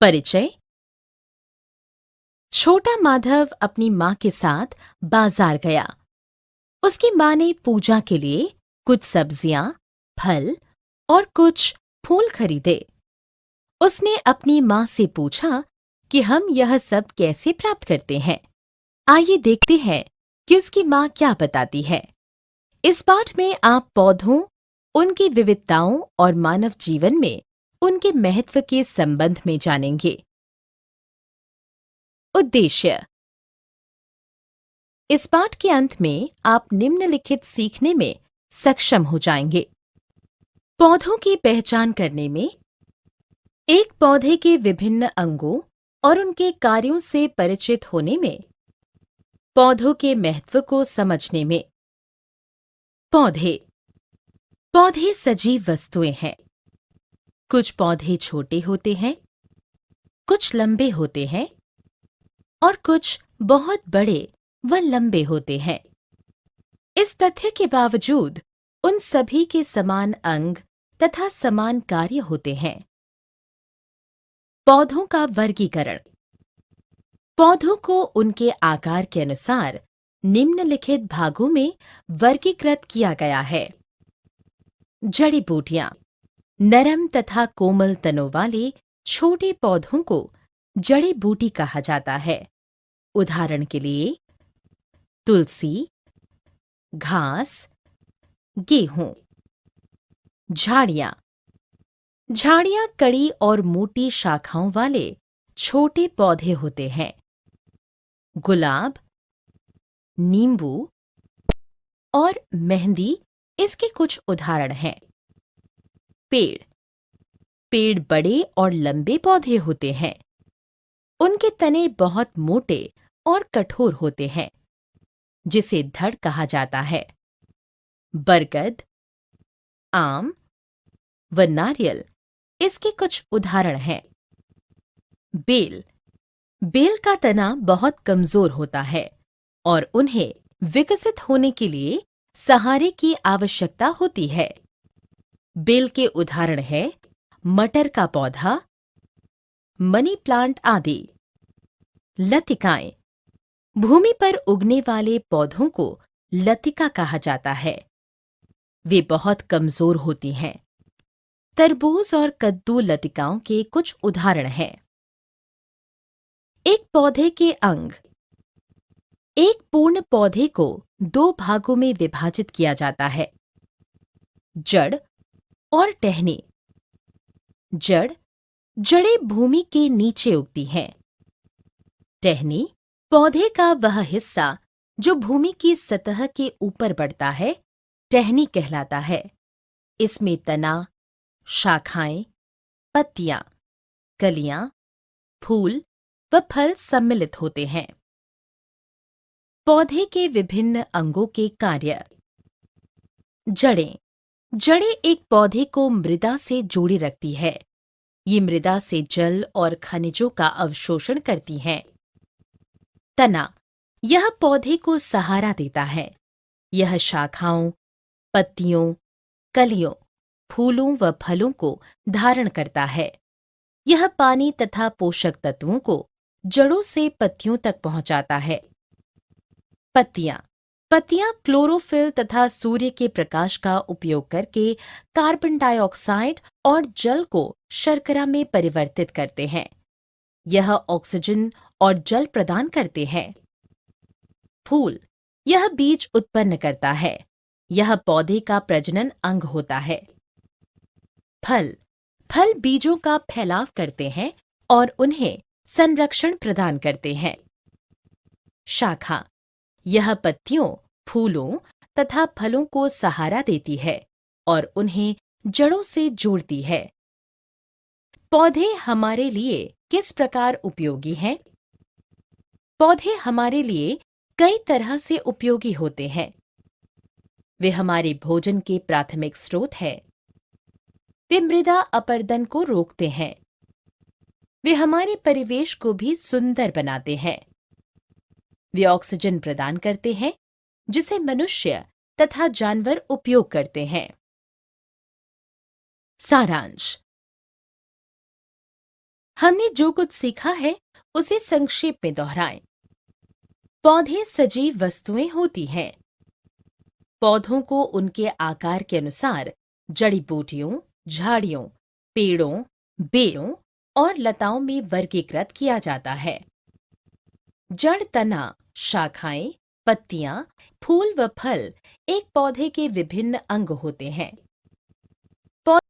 परिचय। छोटा माधव अपनी माँ के साथ बाजार गया। उसकी माँ ने पूजा के लिए कुछ सब्जियां, फल और कुछ फूल खरीदे। उसने अपनी माँ से पूछा कि हम यह सब कैसे प्राप्त करते हैं। आइए देखते हैं कि उसकी माँ क्या बताती है। इस पाठ में आप पौधों, उनकी विविधताओं और मानव जीवन में उनके महत्व के संबंध में जानेंगे। उद्देश्य। इस पाठ के अंत में आप निम्नलिखित सीखने में सक्षम हो जाएंगे। पौधों की पहचान करने में, एक पौधे के विभिन्न अंगों और उनके कार्यों से परिचित होने में, पौधों के महत्व को समझने में। पौधे। पौधे सजीव वस्तुएं हैं। कुछ पौधे छोटे होते हैं, कुछ लंबे होते हैं और कुछ बहुत बड़े व लंबे होते हैं। इस तथ्य के बावजूद उन सभी के समान अंग तथा समान कार्य होते हैं। पौधों का वर्गीकरण। पौधों को उनके आकार के अनुसार निम्नलिखित भागों में वर्गीकृत किया गया है। जड़ी बूटियां। नरम तथा कोमल तनों वाले छोटे पौधों को जड़ी बूटी कहा जाता है। उदाहरण के लिए तुलसी, घास, गेहूं। झाड़ियां। झाड़ियां कड़ी और मोटी शाखाओं वाले छोटे पौधे होते हैं। गुलाब, नींबू और मेहंदी इसके कुछ उदाहरण हैं। पेड़। पेड़ बड़े और लंबे पौधे होते हैं। उनके तने बहुत मोटे और कठोर होते हैं, जिसे धड़ कहा जाता है। बरगद, आम व नारियल इसके कुछ उदाहरण हैं। बेल। बेल का तना बहुत कमजोर होता है और उन्हें विकसित होने के लिए सहारे की आवश्यकता होती है। बेल के उदाहरण हैं मटर का पौधा, मनी प्लांट आदि। लतिकाएं। भूमि पर उगने वाले पौधों को लतिका कहा जाता है। वे बहुत कमजोर होती हैं। तरबूज और कद्दू लतिकाओं के कुछ उदाहरण हैं। एक पौधे के अंग। एक पूर्ण पौधे को दो भागों में विभाजित किया जाता है। जड़ और टहनी। जड़। जड़ें भूमि के नीचे उगती हैं। टहनी। पौधे का वह हिस्सा जो भूमि की सतह के ऊपर बढ़ता है, टहनी कहलाता है। इसमें तना, शाखाएं, पत्तियां, कलियां, फूल व फल सम्मिलित होते हैं। पौधे के विभिन्न अंगों के कार्य। जड़ें। जड़ें एक पौधे को मृदा से जोड़े रखती है। ये मृदा से जल और खनिजों का अवशोषण करती हैं। तना। यह पौधे को सहारा देता है। यह शाखाओं, पत्तियों, कलियों, फूलों व फलों को धारण करता है। यह पानी तथा पोषक तत्वों को जड़ों से पत्तियों तक पहुंचाता है। पत्तियां। पत्तियां क्लोरोफिल तथा सूर्य के प्रकाश का उपयोग करके कार्बन डाइऑक्साइड और जल को शर्करा में परिवर्तित करते हैं। यह ऑक्सीजन और जल प्रदान करते हैं। फूल। यह बीज उत्पन्न करता है। यह पौधे का प्रजनन अंग होता है। फल। फल बीजों का फैलाव करते हैं और उन्हें संरक्षण प्रदान करते हैं। शाखा। यह पत्तियों, फूलों तथा फलों को सहारा देती है और उन्हें जड़ों से जोड़ती है। पौधे हमारे लिए किस प्रकार उपयोगी हैं? पौधे हमारे लिए कई तरह से उपयोगी होते हैं। वे हमारे भोजन के प्राथमिक स्रोत हैं। वे मृदा अपरदन को रोकते हैं। वे हमारे परिवेश को भी सुंदर बनाते हैं। वे ऑक्सीजन प्रदान करते हैं, जिसे मनुष्य तथा जानवर उपयोग करते हैं। सारांश। हमने जो कुछ सीखा है उसे संक्षेप में दोहराएं। पौधे सजीव वस्तुएं होती हैं। पौधों को उनके आकार के अनुसार जड़ी बूटियों, झाड़ियों, पेड़ों, बेलों और लताओं में वर्गीकृत किया जाता है। जड़, तना, शाखाएं, पत्तियां, फूल व फल एक पौधे के विभिन्न अंग होते हैं।